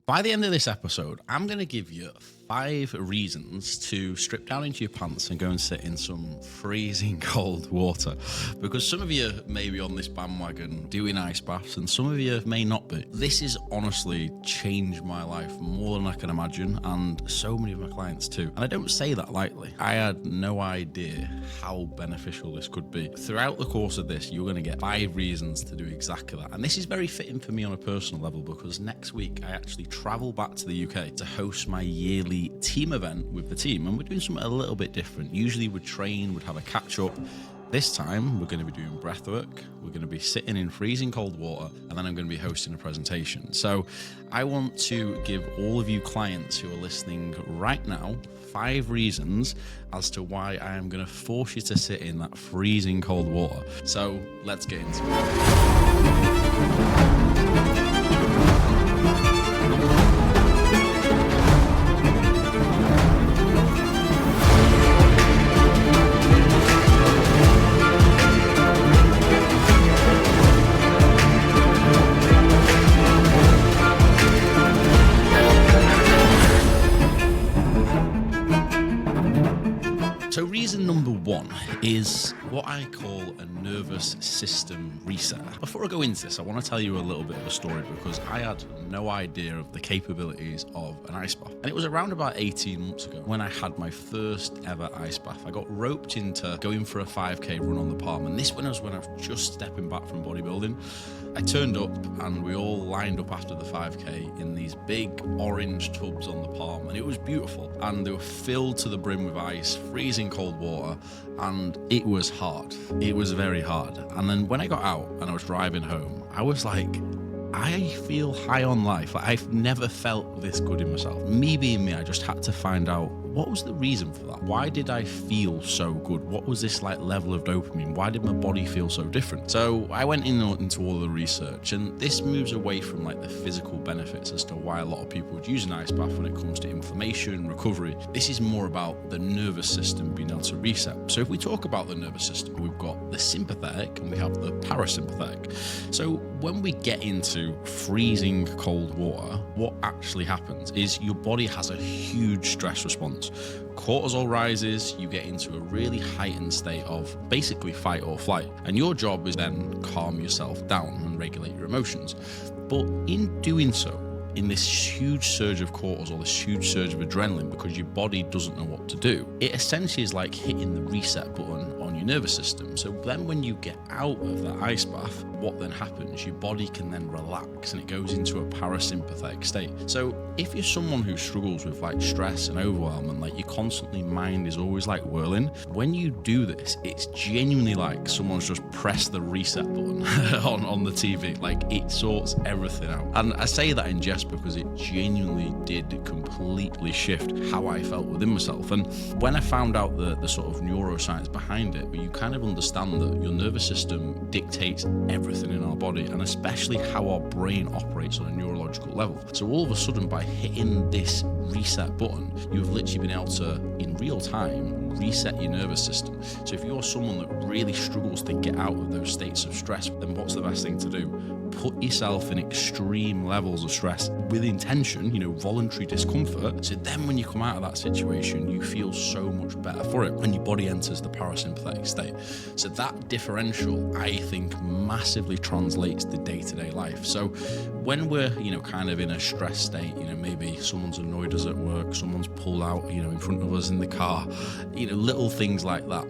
By the end of this episode, I'm going to give you 5 reasons to strip down into your pants and go and sit in some freezing cold water. Because some of you may be on this bandwagon doing ice baths and some of you may not be. This has honestly changed my life more than I can imagine, and so many of my clients too. And I don't say that lightly. I had no idea how beneficial this could be. Throughout the course of this, you're going to get 5 reasons to do exactly that. And this is very fitting for me on a personal level because next week I actually travel back to the UK to host my yearly team event with the team, and we're doing something a little bit different. Usually we'd train, we'd have a catch up. This time we're going to be doing breath work, we're going to be sitting in freezing cold water, and then I'm going to be hosting a presentation. So I want to give all of you clients who are listening right now 5 reasons as to why I am going to force you to sit in that freezing cold water. So let's get into it. So reason number 1 is what I call a nervous system reset. Before I go into this, I want to tell you a little bit of a story because I had no idea of the capabilities of an ice bath. And it was around about 18 months ago when I had my first ever ice bath. I got roped into going for a 5K run on the Palm, and this was when I was just stepping back from bodybuilding. I turned up and we all lined up after the 5K in these big orange tubs on the Palm, and it was beautiful. And they were filled to the brim with ice, freezing cold water, and it was hard. It was very hard. And then when I got out and I was driving home, I was like, I feel high on life. I've never felt this good in myself. Me being me, I just had to find out what was the reason for that. Why did I feel so good? What was this level of dopamine? Why did my body feel so different? So I went into all the research, and this moves away from the physical benefits as to why a lot of people would use an ice bath when it comes to inflammation, recovery. This is more about the nervous system being able to reset. So if we talk about the nervous system, we've got the sympathetic and we have the parasympathetic. So when we get into freezing cold water, what actually happens is your body has a huge stress response. Cortisol rises, you get into a really heightened state of basically fight or flight. And your job is then calm yourself down and regulate your emotions. But in doing so, in this huge surge of cortisol, this huge surge of adrenaline, because your body doesn't know what to do, it essentially is like hitting the reset button on your nervous system. So then when you get out of that ice bath, what then happens? Your body can then relax and it goes into a parasympathetic state. So if you're someone who struggles with stress and overwhelm and your constantly mind is always whirling, when you do this, it's genuinely like someone's just pressed the reset button on the TV. It sorts everything out. And I say that in jest because it genuinely did completely shift how I felt within myself. And when I found out the sort of neuroscience behind it, where you kind of understand that your nervous system dictates everything in our body, and especially how our brain operates on a neurological level. So all of a sudden, by hitting this reset button, you've literally been able to, in real time, reset your nervous system. So if you're someone that really struggles to get out of those states of stress, then what's the best thing to do? Put yourself in extreme levels of stress with intention, voluntary discomfort. So then when you come out of that situation, you feel so much better for it, and your body enters the parasympathetic state. So that differential, I think, massively translates to day-to-day life. So when we're, kind of in a stress state, maybe someone's annoyed us at work, someone's pulled out, in front of us in the car, little things like that.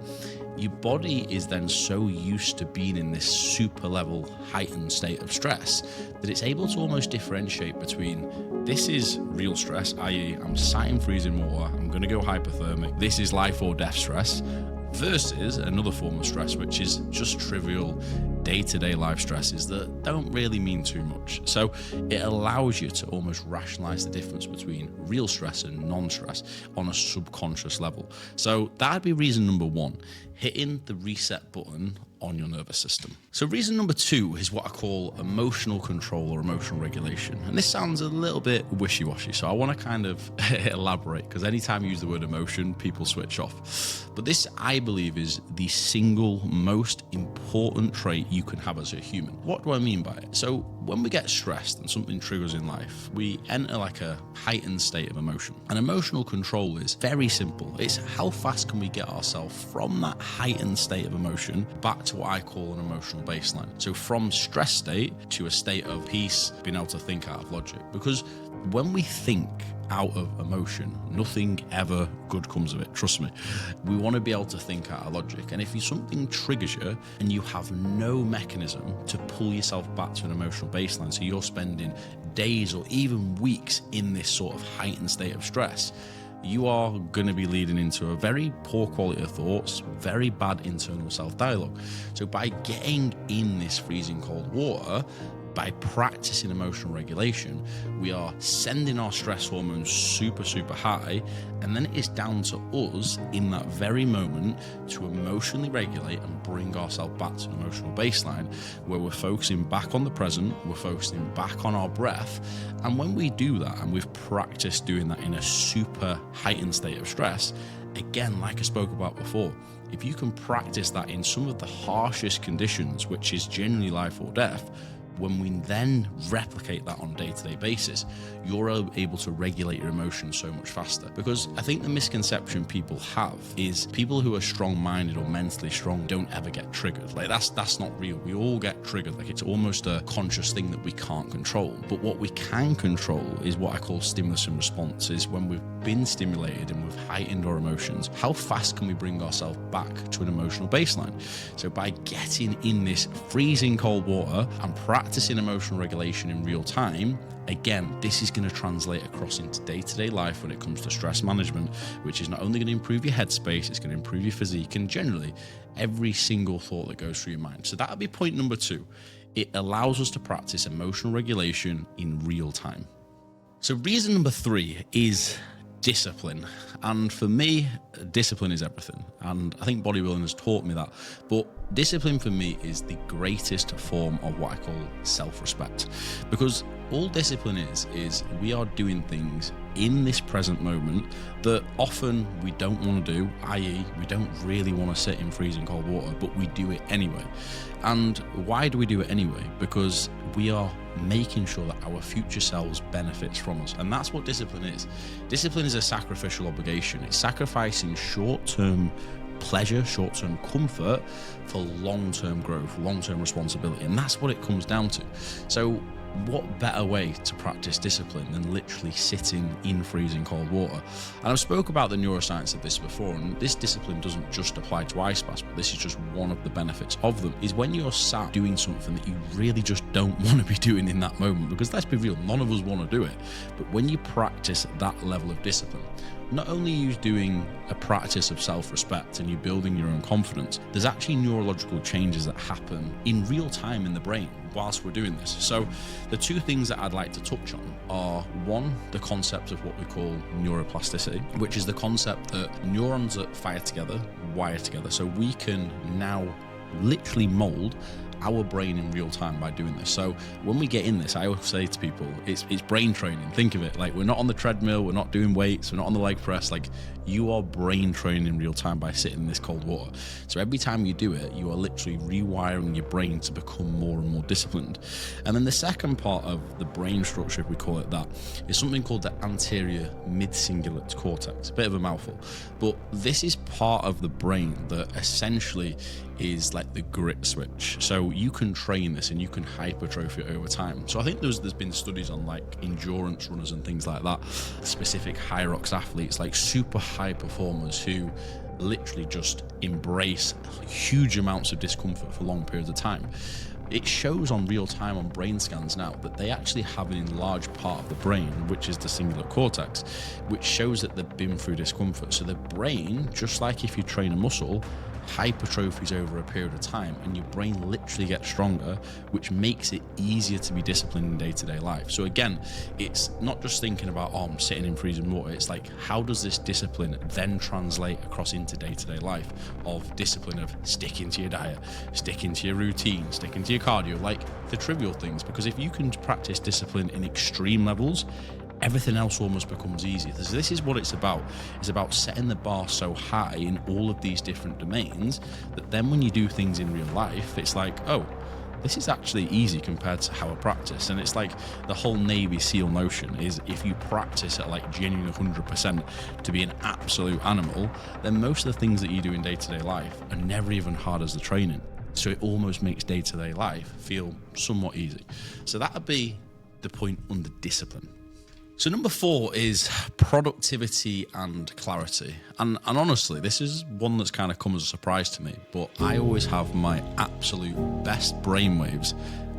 Your body is then so used to being in this super level heightened state of stress that it's able to almost differentiate between this is real stress, i.e. I'm sat in freezing water, I'm going to go hypothermic, this is life or death stress, versus another form of stress, which is just trivial day-to-day life stresses that don't really mean too much. So it allows you to almost rationalize the difference between real stress and non-stress on a subconscious level. So that'd be reason number 1, hitting the reset button on your nervous system. So reason number 2 is what I call emotional control or emotional regulation. And this sounds a little bit wishy-washy, so I want to kind of elaborate, because anytime you use the word emotion, people switch off. But this, I believe, is the single most important trait you can have as a human. What do I mean by it? So when we get stressed and something triggers in life, we enter like a heightened state of emotion. And emotional control is very simple. It's how fast can we get ourselves from that heightened state of emotion back to what I call an emotional baseline. So from stress state to a state of peace, being able to think out of logic. Because when we think out of emotion, nothing ever good comes of it. Trust me. We want to be able to think out of logic. And if something triggers you and you have no mechanism to pull yourself back to an emotional baseline, so you're spending days or even weeks in this sort of heightened state of stress, you are going to be leading into a very poor quality of thoughts, very bad internal self-dialogue. So by getting in this freezing cold water, by practicing emotional regulation, we are sending our stress hormones super, super high. And then it is down to us in that very moment to emotionally regulate and bring ourselves back to an emotional baseline where we're focusing back on the present, we're focusing back on our breath. And when we do that, and we've practiced doing that in a super heightened state of stress, again, like I spoke about before, if you can practice that in some of the harshest conditions, which is generally life or death, when we then replicate that on a day-to-day basis, you're able to regulate your emotions so much faster. Because I think the misconception people have is people who are strong-minded or mentally strong don't ever get triggered. Like that's not real. We all get triggered. Like it's almost a conscious thing that we can't control. But what we can control is what I call stimulus and response, is when we've been stimulated and we've heightened our emotions, how fast can we bring ourselves back to an emotional baseline? So by getting in this freezing cold water and practicing emotional regulation in real time, again, this is going to translate across into day-to-day life when it comes to stress management, which is not only going to improve your headspace, it's going to improve your physique and generally every single thought that goes through your mind. So that'll be point number 2. It allows us to practice emotional regulation in real time. So reason number 3 is discipline. And for me, discipline is everything. And I think bodybuilding has taught me that. But discipline for me is the greatest form of what I call self-respect. Because all discipline is we are doing things in this present moment that often we don't want to do, i.e. we don't really want to sit in freezing cold water, but we do it anyway. And why do we do it anyway? Because we are making sure that our future selves benefits from us. And that's what discipline is. Discipline is a sacrificial obligation. It's sacrificing short-term pleasure, short-term comfort for long-term growth, long-term responsibility. And that's what it comes down to. So what better way to practice discipline than literally sitting in freezing cold water? And I've spoke about the neuroscience of this before, and this discipline doesn't just apply to ice baths, but this is just one of the benefits of them, is when you're sat doing something that you really just don't want to be doing in that moment, because let's be real, none of us want to do it. But when you practice that level of discipline, not only are you doing a practice of self-respect and you're building your own confidence, there's actually neurological changes that happen in real time in the brain whilst we're doing this. So the 2 things that I'd like to touch on are, 1, the concept of what we call neuroplasticity, which is the concept that neurons that fire together wire together. So we can now literally mold our brain in real time by doing this. So when we get in this, I always say to people, it's brain training. Think of it like we're not on the treadmill, we're not doing weights, we're not on the leg press. Like you are brain training in real time by sitting in this cold water. So every time you do it, you are literally rewiring your brain to become more and more disciplined. And then the second part of the brain structure, if we call it that, is something called the anterior mid-cingulate cortex. A bit of a mouthful, but this is part of the brain that essentially is like the grit switch. So you can train this and you can hypertrophy it over time. So I think there's been studies on like endurance runners and things like that, specific high rocks athletes, like super high performers who literally just embrace huge amounts of discomfort for long periods of time. It shows on real time on brain scans now that they actually have an enlarged part of the brain, which is the cingulate cortex, which shows that they've been through discomfort. So the brain, just like if you train a muscle, hypertrophies over a period of time, and your brain literally gets stronger, which makes it easier to be disciplined in day-to-day life. So again, it's not just thinking about, oh, I'm sitting in freezing water. It's like, how does this discipline then translate across into day-to-day life of discipline of sticking to your diet, sticking to your routine, sticking to your cardio, like the trivial things? Because if you can practice discipline in extreme levels, everything else almost becomes easier. So this is what it's about. It's about setting the bar so high in all of these different domains that then when you do things in real life, it's like, oh, this is actually easy compared to how I practice. And it's like the whole Navy SEAL notion is if you practice at like genuine 100% to be an absolute animal, then most of the things that you do in day-to-day life are never even hard as the training. So it almost makes day-to-day life feel somewhat easy. So that would be the point under discipline. So number 4 is productivity and clarity. And honestly, this is one that's kind of come as a surprise to me, but I always have my absolute best brainwaves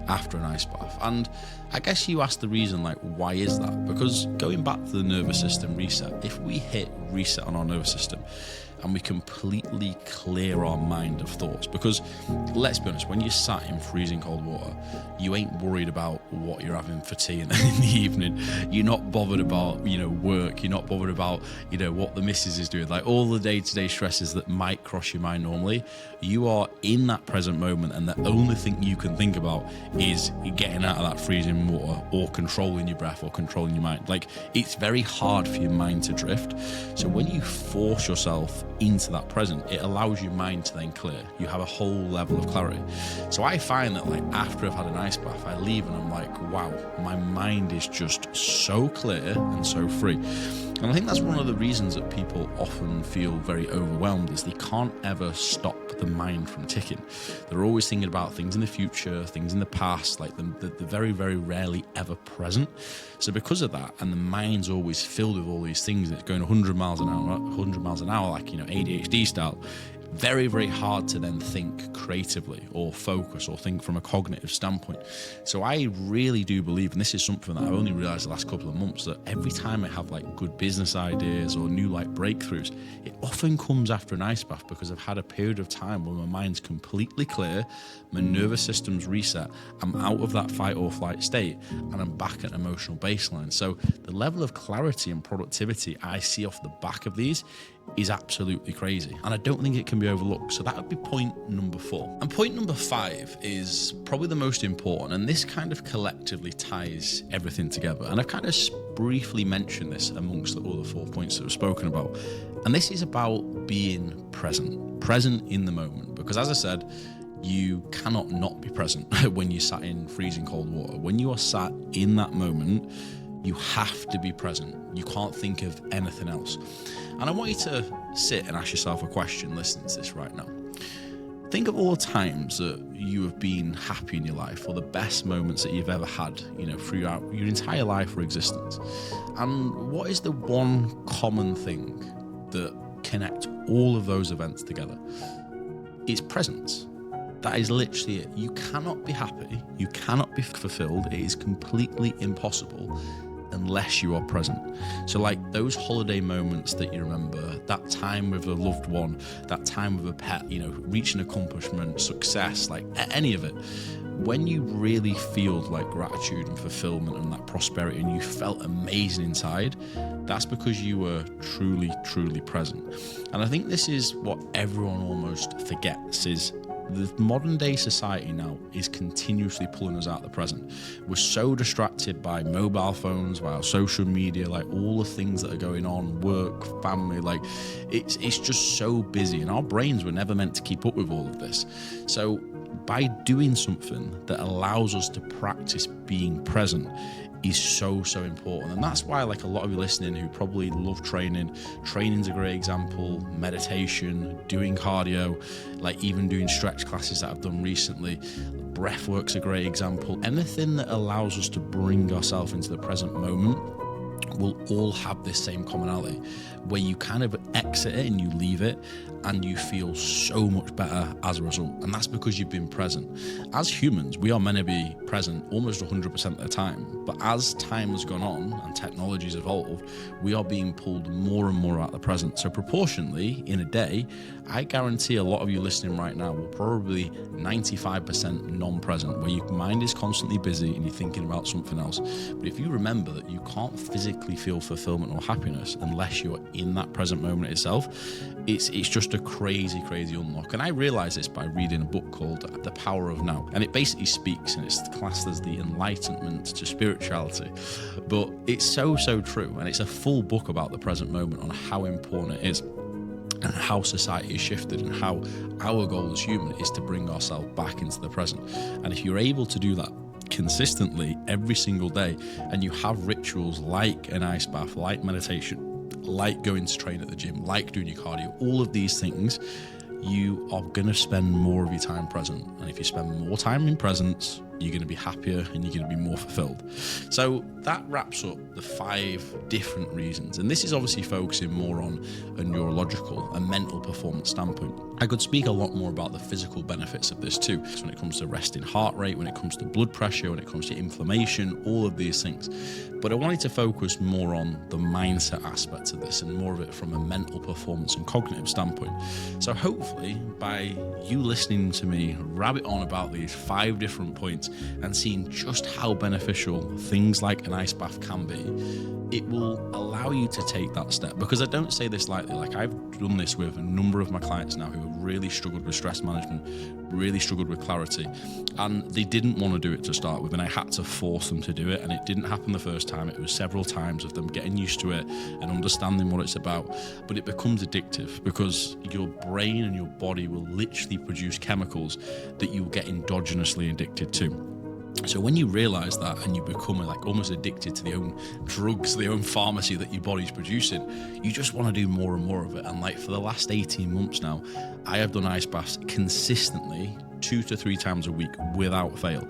after an ice bath. And I guess you ask the reason, like, why is that? Because going back to the nervous system reset, if we hit reset on our nervous system and we completely clear our mind of thoughts, because let's be honest, when you're sat in freezing cold water, you ain't worried about what you're having for tea in the evening. You're not bothered about, work. You're not bothered about, what the missus is doing, like all the day-to-day stresses that might cross your mind normally. You are in that present moment, and the only thing you can think about is getting out of that freezing water or controlling your breath or controlling your mind. Like, it's very hard for your mind to drift. So when you force yourself into that present, it allows your mind to then clear. You have a whole level of clarity. So I find that, like, after I've had an ice bath, I leave and I'm like, wow, my mind is just so clear and so free. And I think that's one of the reasons that people often feel very overwhelmed, is they can't ever stop the mind from ticking. They're always thinking about things in the future, things in the past, like they're very, very rarely ever present. So because of that, and the mind's always filled with all these things, it's going 100 miles an hour, like, ADHD style, very, very hard to then think creatively or focus or think from a cognitive standpoint. So I really do believe, and this is something that I've only realized the last couple of months, that every time I have like good business ideas or new like breakthroughs, it often comes after an ice bath, because I've had a period of time where my mind's completely clear, my nervous system's reset, I'm out of that fight or flight state, and I'm back at an emotional baseline. So the level of clarity and productivity I see off the back of these is absolutely crazy, and I don't think it can be overlooked. So that would be point number 4. And point number 5 is probably the most important, and this kind of collectively ties everything together. And I've kind of briefly mentioned this amongst the other 4 points that we've spoken about, and this is about being present in the moment. Because as I said, you cannot not be present when you're sat in freezing cold water. When you are sat in that moment, you have to be present. You can't think of anything else. And I want you to sit and ask yourself a question listening to this right now. Think of all the times that you have been happy in your life, or the best moments that you've ever had, throughout your entire life or existence. And what is the one common thing that connects all of those events together? It's presence. That is literally it. You cannot be happy. You cannot be fulfilled. It is completely impossible unless you are present. So like those holiday moments that you remember, that time with a loved one, that time with a pet, reaching accomplishment, success, like any of it, when you really feel like gratitude and fulfillment and that prosperity, and you felt amazing inside, that's because you were truly, truly present. And I think this is what everyone almost forgets, is the modern day society now is continuously pulling us out of the present. We're so distracted by mobile phones, by our social media, like all the things that are going on, work, family, like it's just so busy, and our brains were never meant to keep up with all of this. So by doing something that allows us to practice being present is so important. And that's why, like, a lot of you listening who probably love training's a great example, meditation, doing cardio, like even doing stretch classes that I've done recently, breathwork's a great example. Anything that allows us to bring ourselves into the present moment will all have this same commonality, where you kind of exit it and you leave it and you feel so much better as a result. And that's because you've been present. As humans, we are meant to be present almost 100% of the time. But as time has gone on and technology's evolved, we are being pulled more and more out of the present. So proportionally, in a day, I guarantee a lot of you listening right now will probably 95% non-present, where your mind is constantly busy and you're thinking about something else. But if you remember that you can't physically feel fulfillment or happiness unless you're in that present moment itself, it's just a crazy unlock. And I realized this by reading a book called The Power of Now. And it basically speaks, and it's classed as the enlightenment to spirituality. But it's so true. And it's a full book about the present moment, on how important it is. and how society has shifted and how our goal as human is to bring ourselves back into the present. And if you're able to do that consistently every single day, and you have rituals like an ice bath, like meditation, like going to train at the gym, like doing your cardio, all of these things, you are going to spend more of your time present. And if you spend more time in presence, you're going to be happier and you're going to be more fulfilled. So that wraps up the 5 different reasons. And this is obviously focusing more on a neurological and mental performance standpoint. I could speak a lot more about the physical benefits of this too. So when it comes to resting heart rate, when it comes to blood pressure, when it comes to inflammation, all of these things. But I wanted to focus more on the mindset aspect of this and more of it from a mental performance and cognitive standpoint. So hopefully by you listening to me rabbit on about these 5 different points and seeing just how beneficial things like an ice bath can be, it will allow you to take that step. Because I don't say this lightly, like I've done this with a number of my clients now who have really struggled with stress management, really struggled with clarity, and they didn't want to do it to start with, and I had to force them to do it. And it didn't happen the first time, it was several times of them getting used to it and understanding what it's about. But it becomes addictive because your brain and your body will literally produce chemicals that you will get endogenously addicted to. So when you realize that and you become like almost addicted to the own drugs, the own pharmacy that your body's producing, you just want to do more and more of it. And like for the last 18 months now, I have done ice baths consistently 2 to 3 times a week without fail.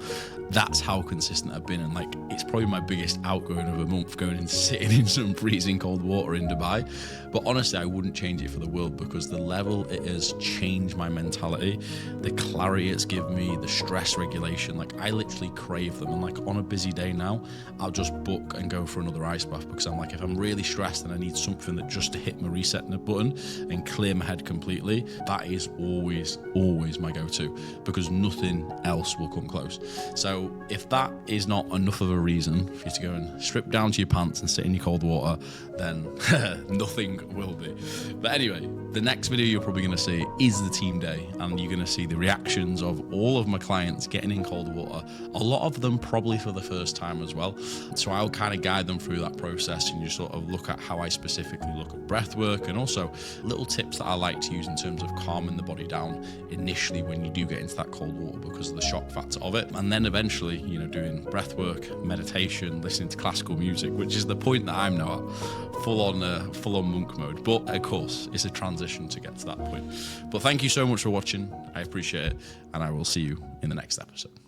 That's how consistent I've been. And like, it's probably my biggest outgoing of a month, going and sitting in some freezing cold water in Dubai. But honestly, I wouldn't change it for the world, because the level it has changed my mentality, the clarity it's given me, the stress regulation, like I literally crave them. And like on a busy day now, I'll just book and go for another ice bath, because I'm like, if I'm really stressed and I need something that just to hit my reset button and clear my head completely, that is always my go-to, because nothing else will come close. So if that is not enough of a reason for you to go and strip down to your pants and sit in your cold water, then nothing will be. But anyway, the next video you're probably going to see is the team day, and you're going to see the reactions of all of my clients getting in cold water, a lot of them probably for the first time as well. So I'll kind of guide them through that process, and you sort of look at how I specifically look at breath work, and also little tips that I like to use in terms of calming the body down initially when you do get into that cold water, because of the shock factor of it. And then eventually, you know, doing breath work, meditation, listening to classical music, which is the point that I'm now at, full on monk mode. But of course, it's a transition to get to that point. But thank you so much for watching. I appreciate it, and I will see you in the next episode.